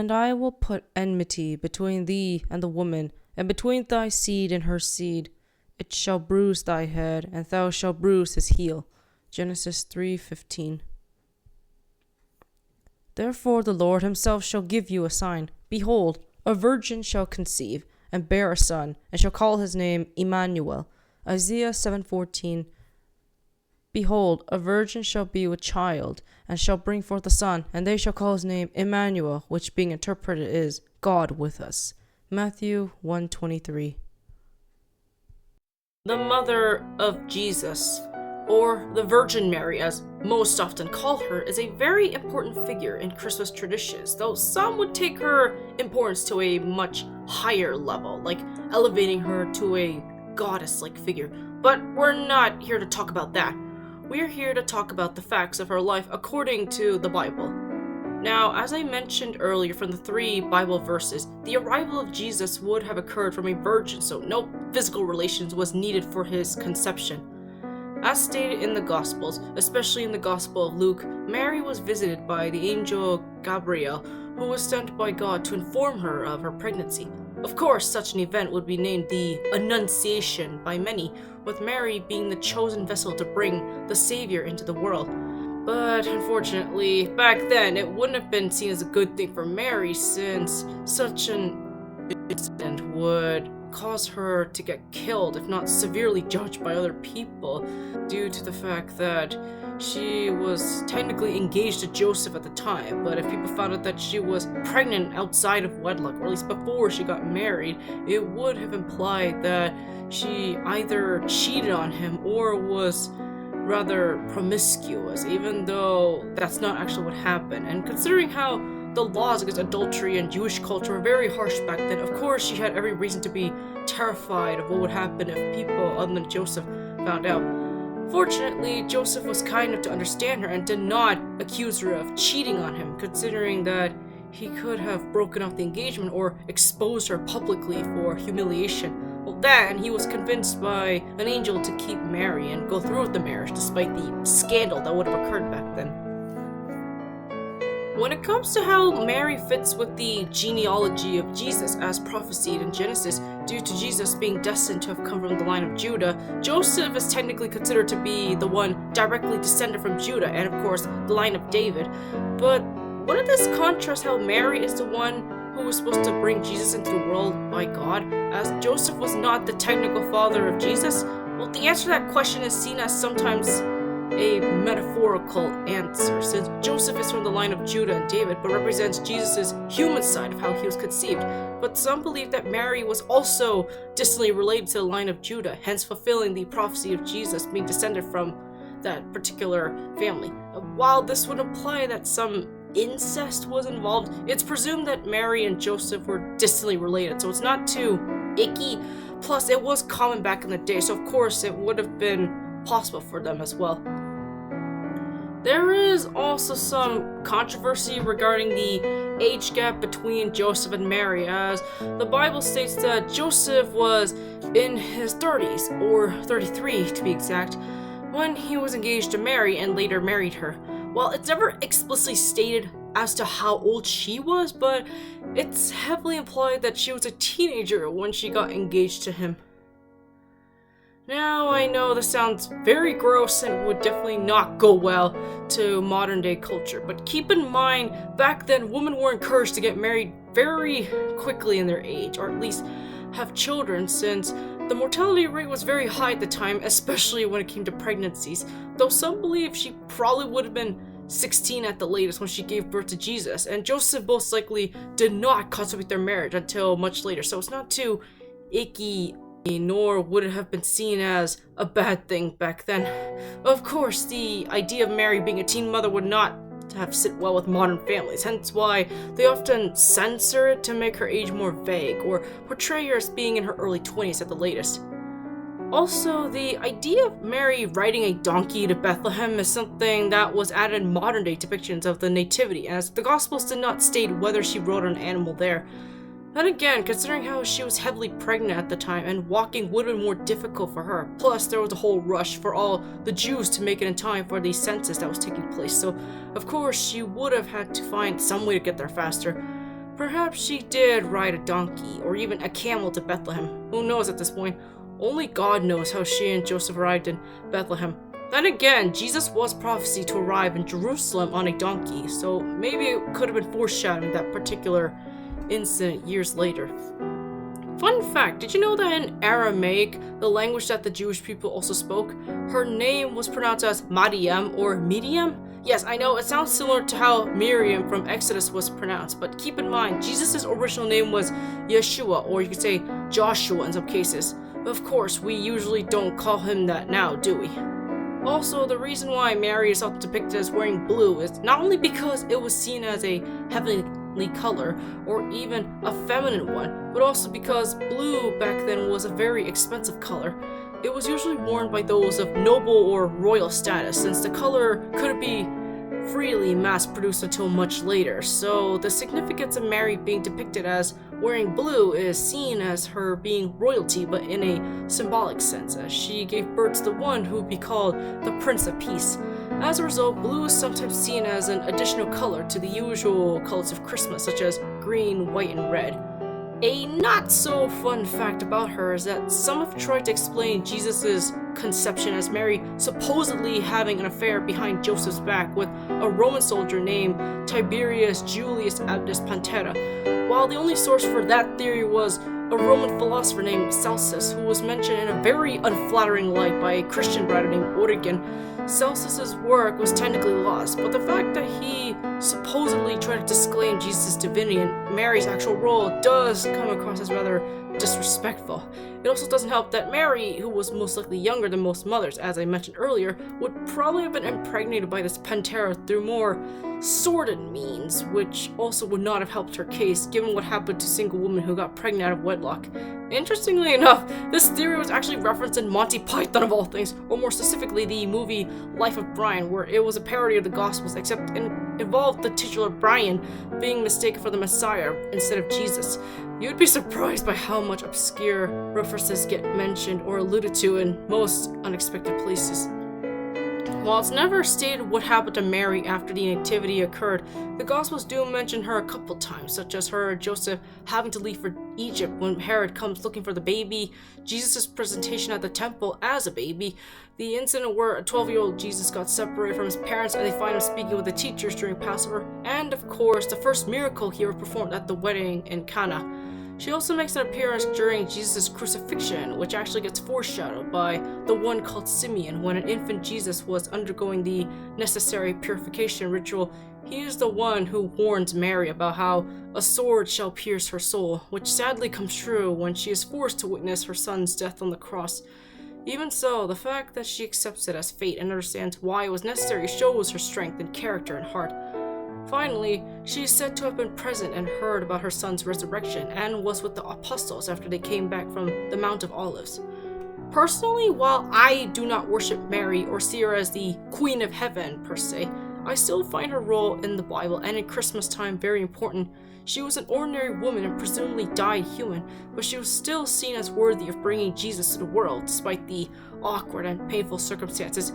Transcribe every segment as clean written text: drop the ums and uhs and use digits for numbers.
And I will put enmity between thee and the woman, and between thy seed and her seed. It shall bruise thy head, and thou shalt bruise his heel. Genesis 3:15. Therefore the Lord himself shall give you a sign. Behold, a virgin shall conceive, and bear a son, and shall call his name Emmanuel. Isaiah 7:14. Behold, a virgin shall be with child, and shall bring forth a son, and they shall call his name Emmanuel, which being interpreted is God with us. Matthew 1:23. The mother of Jesus, or the Virgin Mary as most often call her, is a very important figure in Christmas traditions, though some would take her importance to a much higher level, like elevating her to a goddess-like figure. But we're not here to talk about that. We're here to talk about the facts of her life according to the Bible. Now, as I mentioned earlier from the 3 Bible verses, the arrival of Jesus would have occurred from a virgin, so no physical relations was needed for his conception. As stated in the Gospels, especially in the Gospel of Luke, Mary was visited by the angel Gabriel, who was sent by God to inform her of her pregnancy. Of course, such an event would be named the Annunciation by many, with Mary being the chosen vessel to bring the Savior into the world. But unfortunately, back then, it wouldn't have been seen as a good thing for Mary, since such an incident would cause her to get killed, if not severely judged by other people, due to the fact that she was technically engaged to Joseph at the time. But if people found out that she was pregnant outside of wedlock, or at least before she got married, it would have implied that she either cheated on him or was rather promiscuous, even though that's not actually what happened. And considering how the laws against adultery in Jewish culture were very harsh back then, of course she had every reason to be terrified of what would happen if people other than Joseph found out. Fortunately, Joseph was kind enough to understand her and did not accuse her of cheating on him, considering that he could have broken off the engagement or exposed her publicly for humiliation. Well, then he was convinced by an angel to keep Mary and go through with the marriage, despite the scandal that would have occurred back then. When it comes to how Mary fits with the genealogy of Jesus as prophesied in Genesis, due to Jesus being destined to have come from the line of Judah, Joseph is technically considered to be the one directly descended from Judah, and of course, the line of David. But wouldn't this contrast how Mary is the one who was supposed to bring Jesus into the world by God, as Joseph was not the technical father of Jesus? Well, the answer to that question is seen as sometimes a metaphorical answer, since Joseph is from the line of Judah and David, but represents Jesus' human side of how he was conceived. But some believe that Mary was also distantly related to the line of Judah, hence fulfilling the prophecy of Jesus being descended from that particular family. While this would imply that some incest was involved, it's presumed that Mary and Joseph were distantly related, so it's not too icky. Plus, it was common back in the day, so of course it would have been possible for them as well. There is also some controversy regarding the age gap between Joseph and Mary, as the Bible states that Joseph was in his 30s, or 33 to be exact, when he was engaged to Mary and later married her. Well, it's never explicitly stated as to how old she was, but it's heavily implied that she was a teenager when she got engaged to him. Now, I know this sounds very gross and would definitely not go well to modern day culture, but keep in mind, back then women were encouraged to get married very quickly in their age, or at least have children, since the mortality rate was very high at the time, especially when it came to pregnancies, though some believe she probably would have been 16 at the latest when she gave birth to Jesus, and Joseph most likely did not consummate their marriage until much later, so it's not too icky, nor would it have been seen as a bad thing back then. Of course, the idea of Mary being a teen mother would not have sit well with modern families, hence why they often censor it to make her age more vague, or portray her as being in her early 20s at the latest. Also, the idea of Mary riding a donkey to Bethlehem is something that was added in modern day depictions of the Nativity, as the Gospels did not state whether she rode an animal there. Then again, considering how she was heavily pregnant at the time and walking would have been more difficult for her, plus there was a whole rush for all the Jews to make it in time for the census that was taking place, so of course she would have had to find some way to get there faster. Perhaps she did ride a donkey or even a camel to Bethlehem. Who knows at this point? Only God knows how she and Joseph arrived in Bethlehem. Then again, Jesus was prophesied to arrive in Jerusalem on a donkey, so maybe it could have been foreshadowing that particular incident years later. Fun fact, did you know that in Aramaic, the language that the Jewish people also spoke, her name was pronounced as Mariam or Miriam? Yes, I know, it sounds similar to how Miriam from Exodus was pronounced, but keep in mind, Jesus' original name was Yeshua, or you could say Joshua in some cases. Of course, we usually don't call him that now, do we? Also, the reason why Mary is often depicted as wearing blue is not only because it was seen as a heavenly color, or even a feminine one, but also because blue back then was a very expensive color. It was usually worn by those of noble or royal status, since the color couldn't be freely mass-produced until much later, so the significance of Mary being depicted as wearing blue is seen as her being royalty, but in a symbolic sense, as she gave birth to the one who would be called the Prince of Peace. As a result, blue is sometimes seen as an additional color to the usual colors of Christmas, such as green, white, and red. A not-so-fun fact about her is that some have tried to explain Jesus' conception as Mary supposedly having an affair behind Joseph's back with a Roman soldier named Tiberius Julius Abdus Pantera, while the only source for that theory was a Roman philosopher named Celsus, who was mentioned in a very unflattering light by a Christian writer named Origen. Celsus's work was technically lost, but the fact that he supposedly tried to disclaim Jesus' divinity and Mary's actual role does come across as rather disrespectful. It also doesn't help that Mary, who was most likely younger than most mothers, as I mentioned earlier, would probably have been impregnated by this Pantera through more sordid means, which also would not have helped her case, given what happened to single women who got pregnant out of wedlock. Interestingly enough, this theory was actually referenced in Monty Python of all things, or more specifically the movie Life of Brian, where it was a parody of the Gospels, except it involved the titular Brian being mistaken for the Messiah instead of Jesus. You'd be surprised by how much obscure references get mentioned or alluded to in most unexpected places. While it's never stated what happened to Mary after the nativity occurred, the Gospels do mention her a couple times, such as her and Joseph having to leave for Egypt when Herod comes looking for the baby, Jesus' presentation at the temple as a baby, the incident where a 12-year-old Jesus got separated from his parents and they find him speaking with the teachers during Passover, and of course the first miracle he ever performed at the wedding in Cana. She also makes an appearance during Jesus' crucifixion, which actually gets foreshadowed by the one called Simeon. When an infant Jesus was undergoing the necessary purification ritual, he is the one who warns Mary about how a sword shall pierce her soul, which sadly comes true when she is forced to witness her son's death on the cross. Even so, the fact that she accepts it as fate and understands why it was necessary shows her strength and character and heart. Finally, she is said to have been present and heard about her son's resurrection and was with the apostles after they came back from the Mount of Olives. Personally, while I do not worship Mary or see her as the Queen of Heaven per se, I still find her role in the Bible and in Christmas time very important. She was an ordinary woman and presumably died human, but she was still seen as worthy of bringing Jesus to the world despite the awkward and painful circumstances.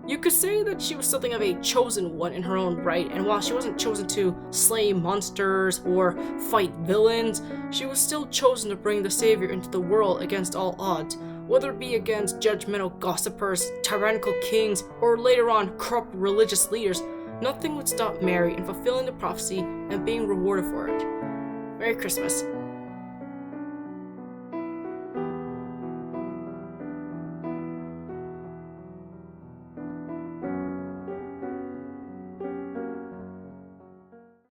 You could say that she was something of a chosen one in her own right, and while she wasn't chosen to slay monsters or fight villains, she was still chosen to bring the Savior into the world against all odds, whether it be against judgmental gossipers, tyrannical kings, or later on corrupt religious leaders. Nothing would stop Mary in fulfilling the prophecy and being rewarded for it. Merry Christmas.